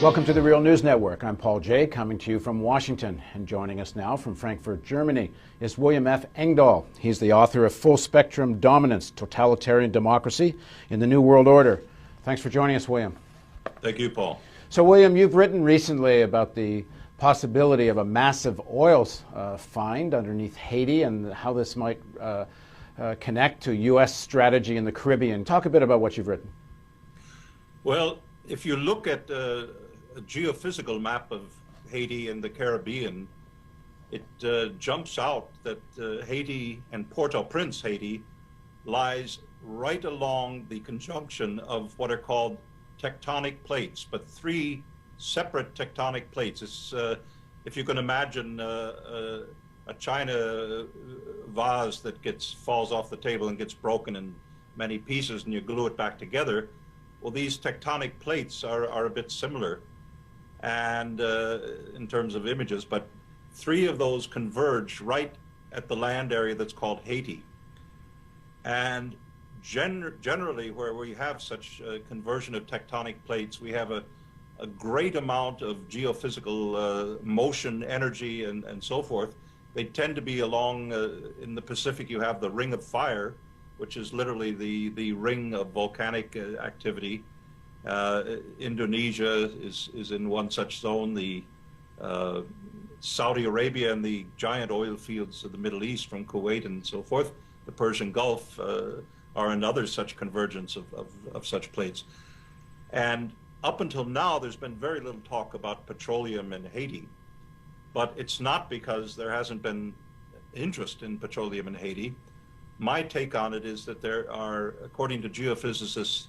Welcome to the Real News Network. I'm Paul Jay, coming to you from Washington. And joining us now from Frankfurt, Germany, is William F. Engdahl. He's the author of Full Spectrum Dominance, Totalitarian Democracy in the New World Order. Thanks for joining us, William. Thank you, Paul. So, William, you've written recently about the possibility of a massive oil find underneath Haiti and how this might connect to U.S. strategy in the Caribbean. Talk a bit about what you've written. Well, if you look at a geophysical map of Haiti and the Caribbean, it jumps out that Haiti and Port-au-Prince, Haiti, lies right along the conjunction of what are called tectonic plates, but three separate tectonic plates. It's, if you can imagine a china vase that falls off the table and gets broken in many pieces and you glue it back together, well, these tectonic plates are a bit similar and in terms of images, but three of those converge right at the land area that's called Haiti. And generally, where we have such conversion of tectonic plates, we have a great amount of geophysical motion, energy, and so forth. They tend to be along, in the Pacific, you have the Ring of Fire, which is literally the ring of volcanic activity. Indonesia is in one such zone. The Saudi Arabia and the giant oil fields of the Middle East from Kuwait and so forth, the Persian Gulf, are another such convergence of such plates. And up until now, there's been very little talk about petroleum in Haiti, but it's not because there hasn't been interest in petroleum in Haiti. My take on it is that there are, according to geophysicists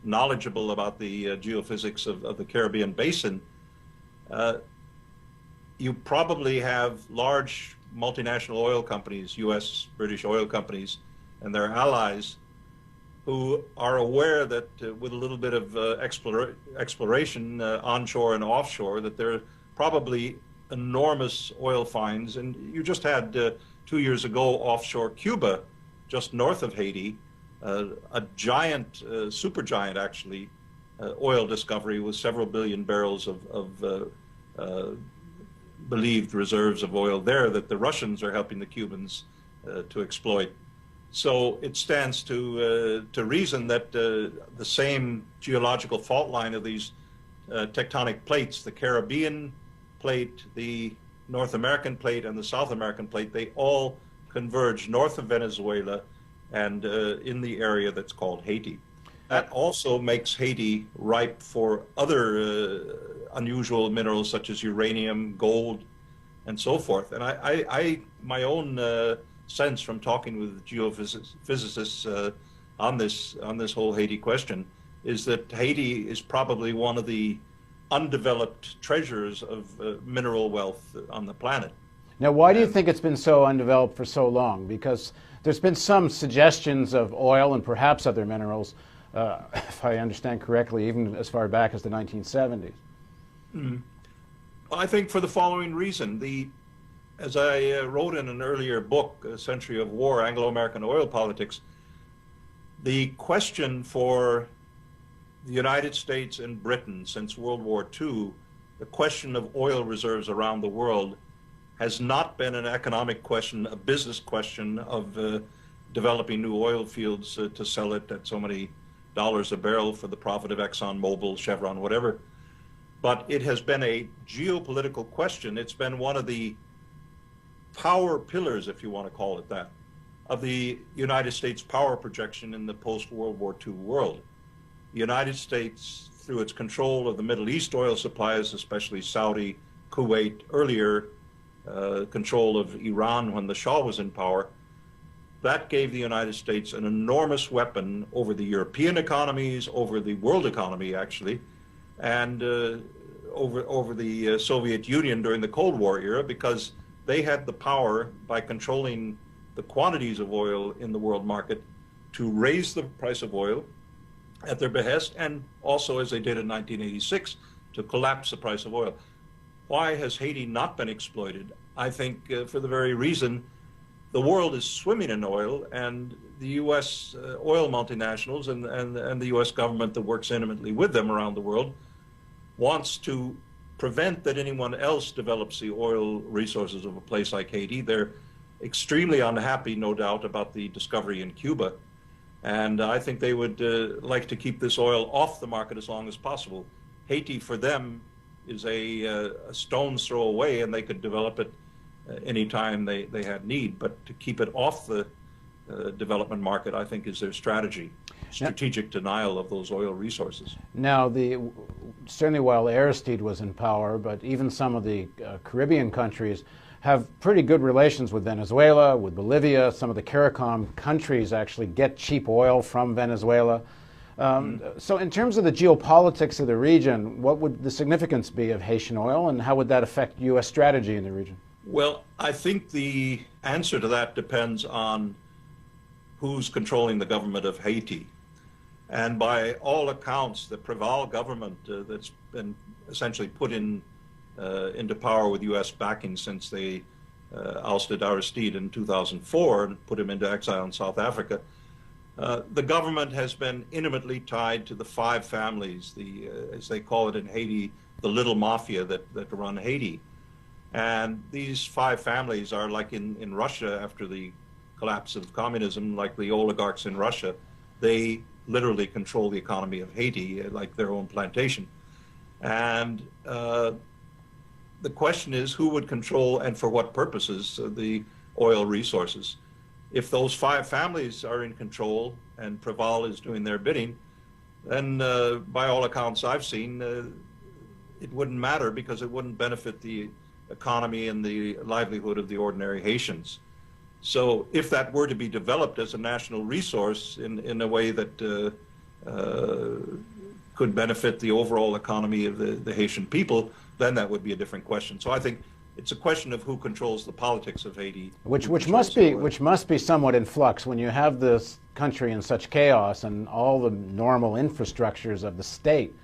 knowledgeable about the geophysics of the Caribbean basin, you probably have large multinational oil companies, U.S., British oil companies, and their allies, who are aware that with a little bit of exploration onshore and offshore, that there are probably enormous oil finds. And you just had 2 years ago offshore Cuba, just north of Haiti, a giant, supergiant actually, oil discovery with several billion barrels of believed reserves of oil there that the Russians are helping the Cubans to exploit. So it stands to reason that the same geological fault line of these tectonic plates, the Caribbean plate, the North American plate, and the South American plate, they all converge north of Venezuela and in the area that's called Haiti. That also makes Haiti ripe for other unusual minerals such as uranium, gold, and so forth. And I my own sense from talking with geophysicists on this whole Haiti question is that Haiti is probably one of the undeveloped treasures of mineral wealth on the planet. Now, why do you think it's been so undeveloped for so long? Because there's been some suggestions of oil and perhaps other minerals, if I understand correctly, even as far back as the 1970s. Mm. Well, I think for the following reason. As I wrote in an earlier book, A Century of War, Anglo-American Oil Politics, the question for the United States and Britain since World War II, the question of oil reserves around the world, has not been an economic question, a business question of developing new oil fields to sell it at so many dollars a barrel for the profit of Exxon, Mobil, Chevron, whatever. But it has been a geopolitical question. It's been one of the power pillars, if you want to call it that, of the United States power projection in the post-World War II world. The United States, through its control of the Middle East oil supplies, especially Saudi, Kuwait, earlier control of Iran when the Shah was in power, that gave the United States an enormous weapon over the European economies, over the world economy actually, and over the Soviet Union during the Cold War era, because they had the power, by controlling the quantities of oil in the world market, to raise the price of oil at their behest, and also, as they did in 1986, to collapse the price of oil. Why has Haiti not been exploited? I think for the very reason the world is swimming in oil, and the U.S. Oil multinationals and the U.S. government that works intimately with them around the world wants to prevent that anyone else develops the oil resources of a place like Haiti. They're extremely unhappy, no doubt, about the discovery in Cuba. And I think they would like to keep this oil off the market as long as possible. Haiti, for them, is a stone's throw away, and they could develop it anytime they had need. But to keep it off the development market, I think, is their strategy. Strategic denial of those oil resources. Now, certainly while Aristide was in power, but even some of the Caribbean countries have pretty good relations with Venezuela, with Bolivia. Some of the CARICOM countries actually get cheap oil from Venezuela. So in terms of the geopolitics of the region, what would the significance be of Haitian oil, and how would that affect U.S. strategy in the region? Well, I think the answer to that depends on who's controlling the government of Haiti. And by all accounts, the Preval government that's been essentially put into power with U.S. backing since they ousted Aristide in 2004 and put him into exile in South Africa, the government has been intimately tied to the five families, as they call it in Haiti, the little mafia that run Haiti. And these five families are like in Russia after the collapse of communism, like the oligarchs in Russia. They literally control the economy of Haiti like their own plantation. And the question is, who would control and for what purposes the oil resources? If those five families are in control and Preval is doing their bidding, then by all accounts I've seen, it wouldn't matter because it wouldn't benefit the economy and the livelihood of the ordinary Haitians. So if that were to be developed as a national resource in a way that could benefit the overall economy of the Haitian people, then that would be a different question. So I think it's a question of who controls the politics of Haiti. Which must be somewhat in flux when you have this country in such chaos and all the normal infrastructures of the state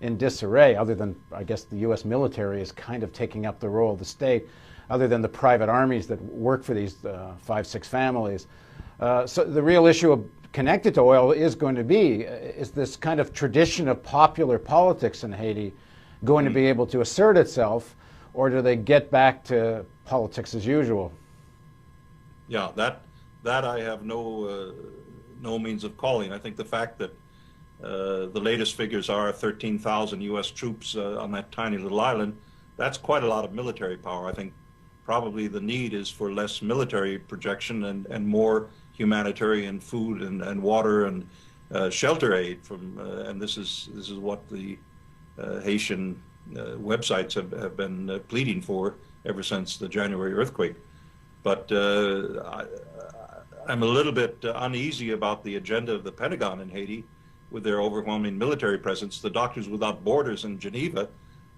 in disarray, other than, I guess, the U.S. military is kind of taking up the role of the state, other than the private armies that work for these 5-6 families. So the real issue connected to oil is going to be, is this kind of tradition of popular politics in Haiti going to be able to assert itself, or do they get back to politics as usual? Yeah, that I have no means of calling. I think the fact that the latest figures are 13,000 U.S. troops on that tiny little island, that's quite a lot of military power. I think probably the need is for less military projection and more humanitarian food and water and shelter aid from, and this is what the Haitian websites have been pleading for ever since the January earthquake. But I'm a little bit uneasy about the agenda of the Pentagon in Haiti with their overwhelming military presence. The Doctors Without Borders in Geneva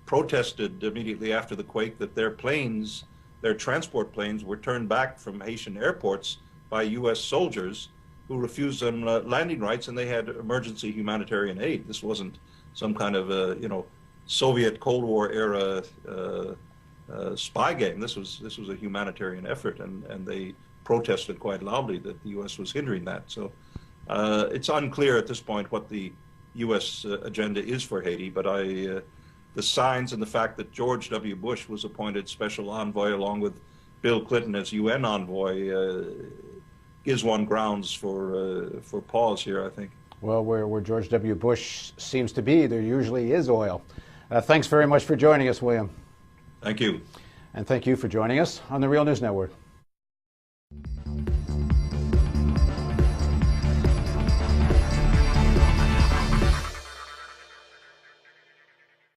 protested immediately after the quake that their planes, their transport planes, were turned back from Haitian airports by U.S. soldiers who refused them landing rights, and they had emergency humanitarian aid. This wasn't some kind of Soviet Cold War era spy game. This was a humanitarian effort, and they protested quite loudly that the U.S. was hindering that. So it's unclear at this point what the U.S. agenda is for Haiti, but the signs and the fact that George W. Bush was appointed special envoy along with Bill Clinton as UN envoy gives one grounds for pause here, I think. Well, where George W. Bush seems to be, there usually is oil. Thanks very much for joining us, William. Thank you. And thank you for joining us on the Real News Network.